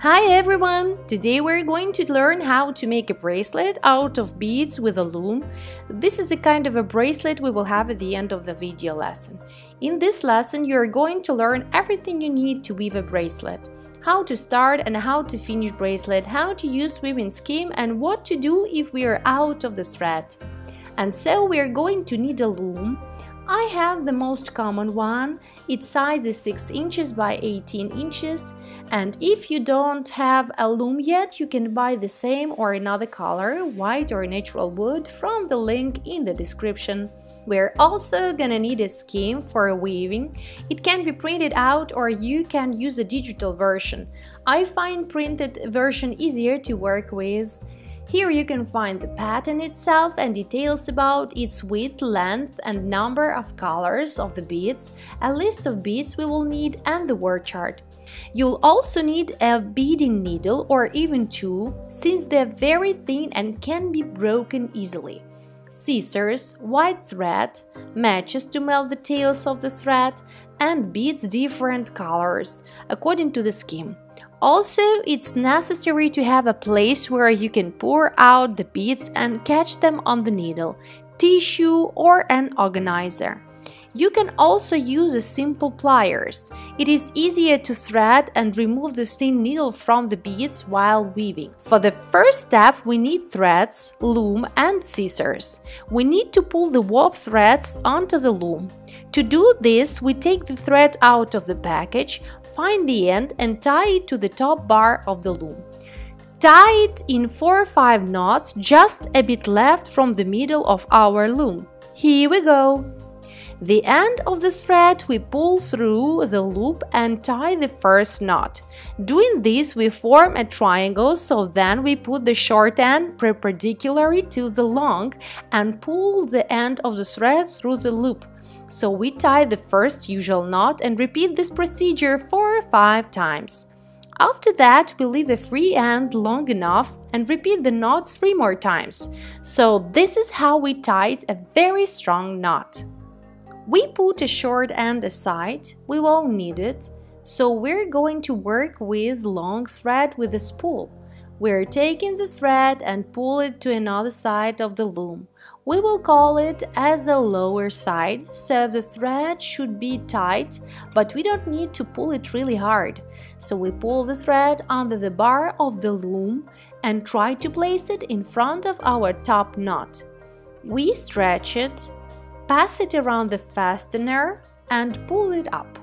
Hi everyone! Today we're going to learn how to make a bracelet out of beads with a loom. This is a kind of a bracelet we will have at the end of the video lesson. In this lesson you're going to learn everything you need to weave a bracelet. How to start and how to finish bracelet, how to use weaving scheme and what to do if we are out of the thread. And so we're going to need a loom. I have the most common one. Its size is 6 inches by 18 inches. And if you don't have a loom yet, you can buy the same or another color, white or natural wood, from the link in the description. We're also gonna need a scheme for weaving. It can be printed out or you can use a digital version. I find printed version easier to work with. Here you can find the pattern itself and details about its width, length and number of colors of the beads, a list of beads we will need and the word chart. You'll also need a beading needle or even two, since they're very thin and can be broken easily. Scissors, white thread, matches to melt the tails of the thread, and beads different colors, according to the scheme. Also, it's necessary to have a place where you can pour out the beads and catch them on the needle, tissue or an organizer. You can also use a simple pliers. It is easier to thread and remove the thin needle from the beads while weaving. For the first step, we need threads, loom and scissors. We need to pull the warp threads onto the loom. To do this, we take the thread out of the package, find the end and tie it to the top bar of the loom. Tie it in 4 or 5 knots, just a bit left from the middle of our loom. Here we go! The end of the thread we pull through the loop and tie the first knot. Doing this, we form a triangle, so then we put the short end perpendicularly to the long and pull the end of the thread through the loop. So we tie the first usual knot and repeat this procedure 4 or 5 times. After that, we leave a free end long enough and repeat the knots 3 more times. So this is how we tied a very strong knot. We put a short end aside, we won't need it, so we're going to work with long thread with a spool. We're taking the thread and pull it to another side of the loom. We will call it as a lower side, so the thread should be tight, but we don't need to pull it really hard. So we pull the thread under the bar of the loom and try to place it in front of our top knot. We stretch it, pass it around the fastener and pull it up.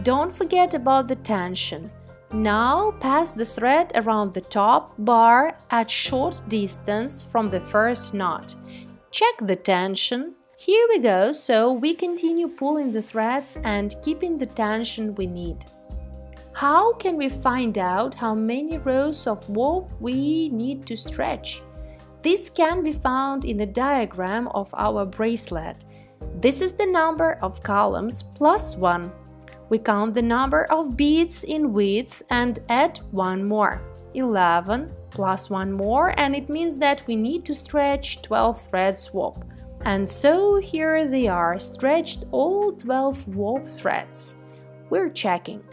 Don't forget about the tension. Now pass the thread around the top bar at short distance from the first knot. Check the tension. Here we go, so we continue pulling the threads and keeping the tension we need. How can we find out how many rows of warp we need to stretch? This can be found in the diagram of our bracelet. This is the number of columns plus 1. We count the number of beads in width and add 1 more. 11 plus 1 more, and it means that we need to stretch 12 threads warp. And so here they are, stretched all 12 warp threads. We're checking.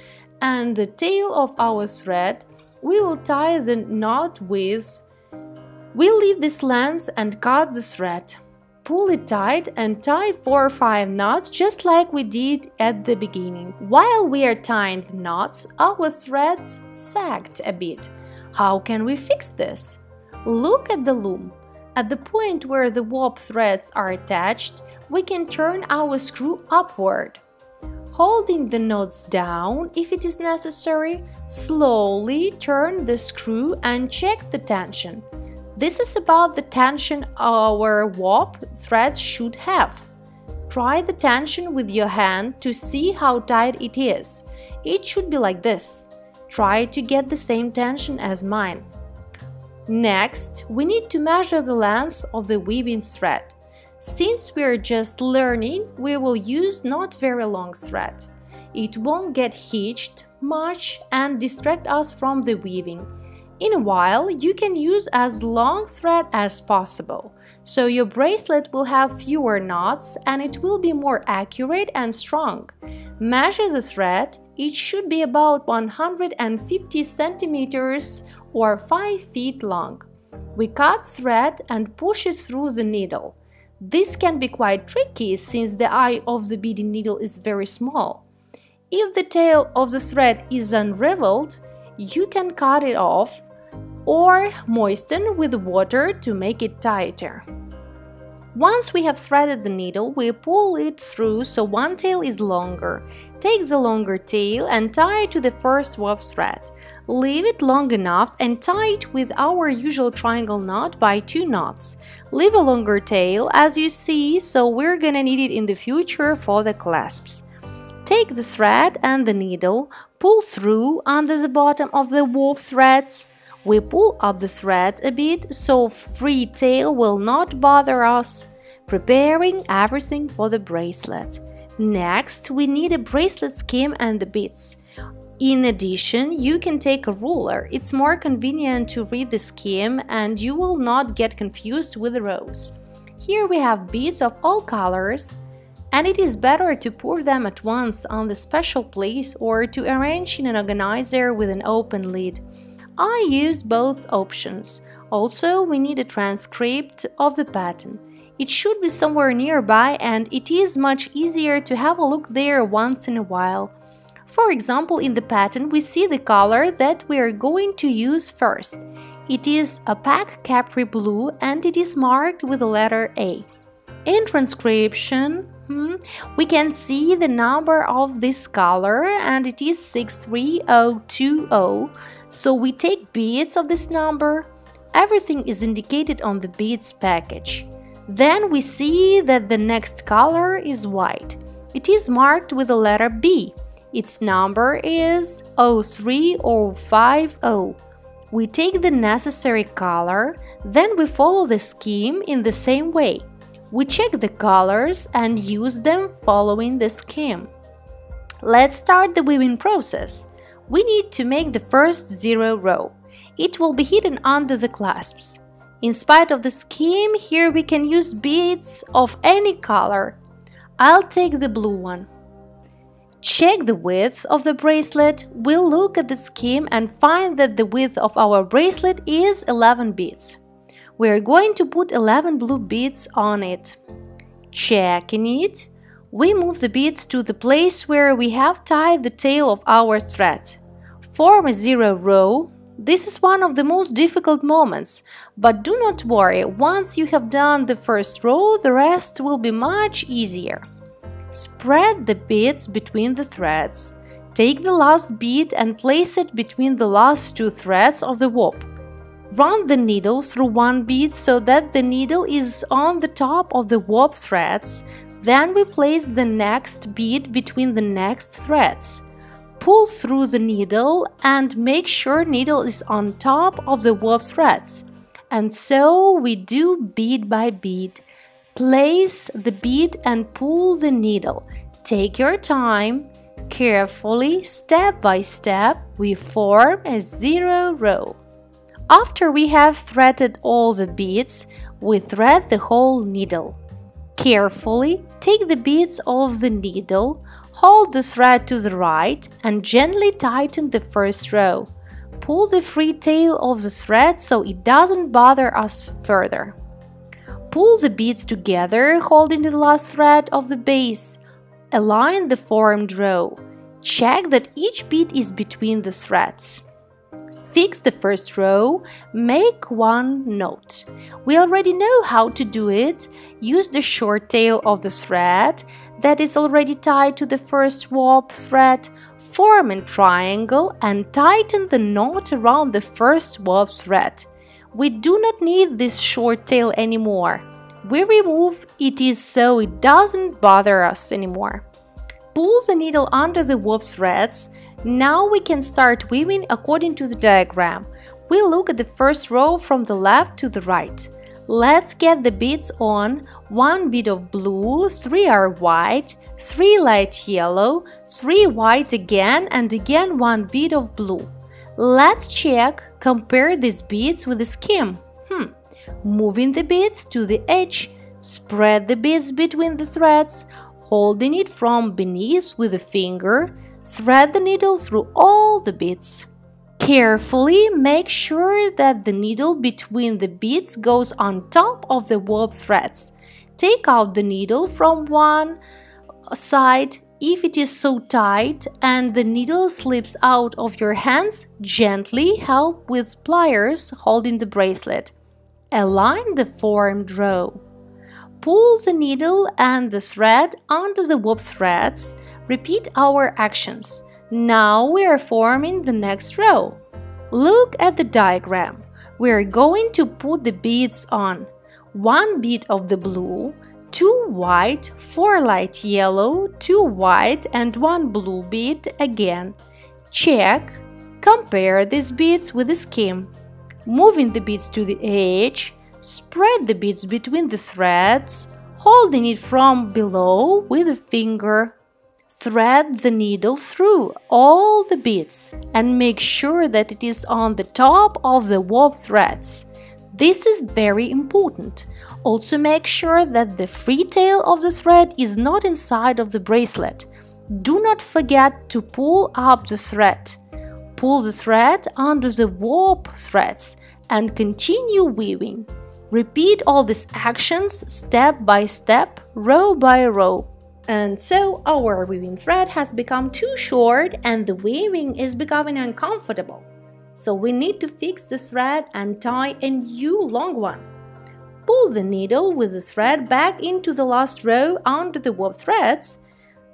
And the tail of our thread, we will tie the knot with. We'll leave this length and cut the thread. Pull it tight and tie 4 or 5 knots just like we did at the beginning. While we are tying the knots, our threads sagged a bit. How can we fix this? Look at the loom. At the point where the warp threads are attached, we can turn our screw upward. Holding the knots down if it is necessary, slowly turn the screw and check the tension. This is about the tension our warp threads should have. Try the tension with your hand to see how tight it is. It should be like this. Try to get the same tension as mine. Next, we need to measure the length of the weaving thread. Since we're just learning, we will use not very long thread. It won't get hitched much and distract us from the weaving. In a while, you can use as long thread as possible, so your bracelet will have fewer knots and it will be more accurate and strong. Measure the thread, It should be about 150 centimeters or 5 feet long. We cut thread and push it through the needle. This can be quite tricky since the eye of the beading needle is very small. If the tail of the thread is unraveled, you can cut it off or moisten with water to make it tighter. Once we have threaded the needle, we pull it through so one tail is longer. Take the longer tail and tie it to the first warp thread. Leave it long enough and tie it with our usual triangle knot by 2 knots. Leave a longer tail as you see, so we're gonna need it in the future for the clasps. Take the thread and the needle, pull through under the bottom of the warp threads. We pull up the thread a bit so free tail will not bother us, preparing everything for the bracelet. Next, we need a bracelet scheme and the beads. In addition, you can take a ruler. It's more convenient to read the scheme and you will not get confused with the rows. Here we have beads of all colors, and it is better to pour them at once on the special place or to arrange in an organizer with an open lid. I use both options. Also, we need a transcript of the pattern. It should be somewhere nearby and it is much easier to have a look there once in a while. For example, in the pattern we see the color that we are going to use first. It is opaque capri blue and it is marked with the letter A. In transcription, we can see the number of this color and it is 63020. So we take beads of this number. Everything is indicated on the beads package. Then we see that the next color is white. It is marked with the letter B. Its number is 03050. We take the necessary color, then we follow the scheme in the same way. We check the colors and use them following the scheme. Let's start the weaving process. We need to make the first 0 row. It will be hidden under the clasps. In spite of the scheme, here we can use beads of any color. I'll take the blue one. Check the width of the bracelet. We'll look at the scheme and find that the width of our bracelet is 11 beads. We're going to put 11 blue beads on it. Checking it, we move the beads to the place where we have tied the tail of our thread. Form a 0 row. This is one of the most difficult moments, but do not worry, once you have done the first row, the rest will be much easier. Spread the beads between the threads. Take the last bead and place it between the last 2 threads of the warp. Run the needle through one bead so that the needle is on the top of the warp threads. Then we place the next bead between the next threads. Pull through the needle and make sure needle is on top of the warp threads. And so we do bead by bead. Place the bead and pull the needle. Take your time. Carefully, step by step, we form a 0 row. After we have threaded all the beads, we thread the whole needle. Carefully, take the beads of the needle, hold the thread to the right and gently tighten the first row. Pull the free tail of the thread so it doesn't bother us further. Pull the beads together, holding the last thread of the base. Align the formed row. Check that each bead is between the threads. Fix the first row, make one knot. We already know how to do it. Use the short tail of the thread that is already tied to the first warp thread, form a triangle and tighten the knot around the first warp thread. We do not need this short tail anymore. We remove it so it doesn't bother us anymore. Pull the needle under the warp threads. Now we can start weaving according to the diagram. We look at the first row from the left to the right. Let's get the beads on. 1 bead of blue, 3 are white, 3 light yellow, 3 white again and again 1 bead of blue. Let's check, compare these beads with the scheme. Moving the beads to the edge, spread the beads between the threads, holding it from beneath with a finger, Thread the needle through all the beads. Carefully make sure that the needle between the beads goes on top of the warp threads. Take out the needle from one side. If it is so tight and the needle slips out of your hands, gently help with pliers holding the bracelet. Align the formed row. Pull the needle and the thread onto the warp threads. Repeat our actions. Now we are forming the next row. Look at the diagram. We are going to put the beads on. 1 bead of the blue, 2 white, 4 light yellow, 2 white and 1 blue bead again. Check. Compare these beads with the scheme. Moving the beads to the edge, spread the beads between the threads, holding it from below with a finger. Thread the needle through all the beads and make sure that it is on the top of the warp threads. This is very important. Also make sure that the free tail of the thread is not inside of the bracelet. Do not forget to pull up the thread. Pull the thread under the warp threads and continue weaving. Repeat all these actions step by step, row by row. And so our weaving thread has become too short and the weaving is becoming uncomfortable. So we need to fix the thread and tie a new long one. Pull the needle with the thread back into the last row under the warp threads.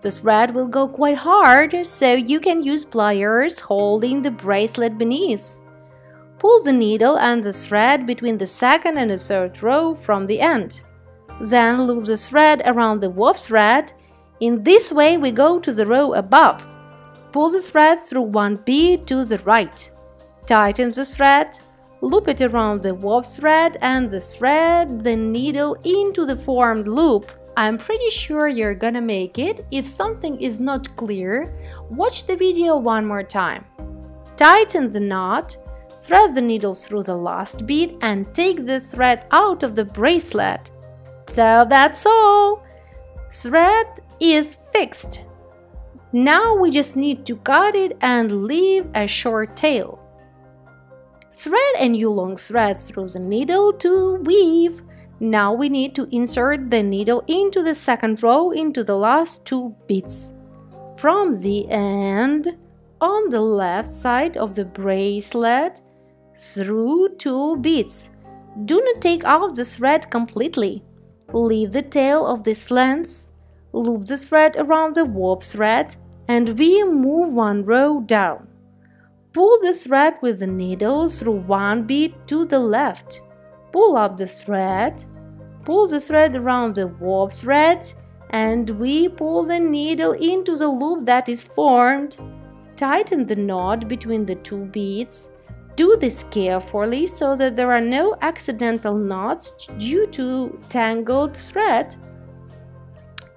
The thread will go quite hard, so you can use pliers holding the bracelet beneath. Pull the needle and the thread between the second and the third row from the end. Then loop the thread around the warp thread. In this way we go to the row above. Pull the thread through 1 bead to the right. Tighten the thread, loop it around the warp thread and thread the needle into the formed loop. I'm pretty sure you're gonna make it. If something is not clear, watch the video one more time. Tighten the knot, thread the needle through the last bead and take the thread out of the bracelet. So that's all! Thread is fixed. Now we just need to cut it and leave a short tail. Thread a new long thread through the needle to weave. Now we need to insert the needle into the second row into the last 2 beads. From the end, on the left side of the bracelet, through 2 beads. Do not take out the thread completely. Leave the tail of this length, loop the thread around the warp thread, and we move 1 row down. Pull the thread with the needle through 1 bead to the left. Pull up the thread, pull the thread around the warp thread, and we pull the needle into the loop that is formed. Tighten the knot between the 2 beads. Do this carefully so that there are no accidental knots due to tangled thread.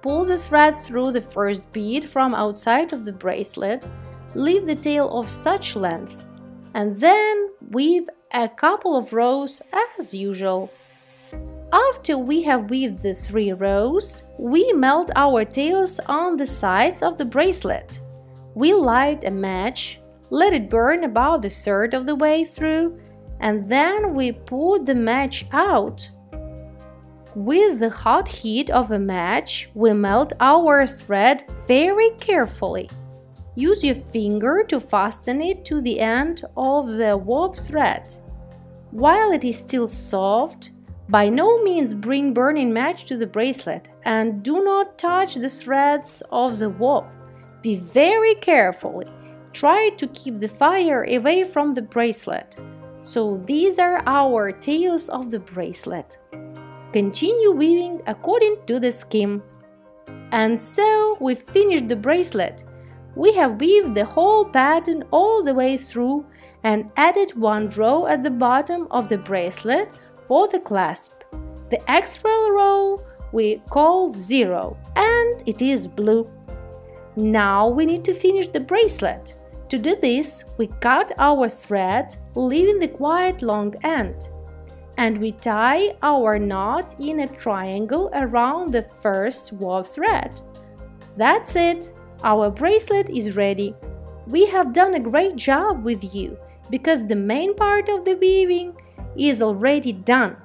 Pull the thread through the first bead from outside of the bracelet. Leave the tail of such length, and then weave a couple of rows as usual. After we have weaved the 3 rows, we melt our tails on the sides of the bracelet. We light a match, let it burn about a third of the way through, and then we put the match out. With the hot heat of a match, we melt our thread very carefully. Use your finger to fasten it to the end of the warp thread. While it is still soft, by no means bring burning match to the bracelet and do not touch the threads of the warp. Be very careful. Try to keep the fire away from the bracelet. So these are our tails of the bracelet. Continue weaving according to the scheme. And so we finished the bracelet. We have weaved the whole pattern all the way through and added 1 row at the bottom of the bracelet for the clasp. The extra row we call 0 and it is blue. Now we need to finish the bracelet. To do this, we cut our thread, leaving the quite long end. And we tie our knot in a triangle around the first warp thread. That's it! Our bracelet is ready. We have done a great job with you because the main part of the weaving is already done.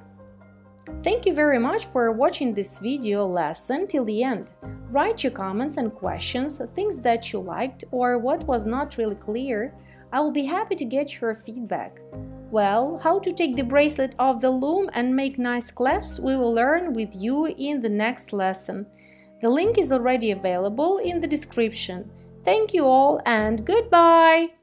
Thank you very much for watching this video lesson till the end. Write your comments and questions, things that you liked or what was not really clear. I will be happy to get your feedback. Well, how to take the bracelet off the loom and make nice clasps we will learn with you in the next lesson. The link is already available in the description. Thank you all and goodbye!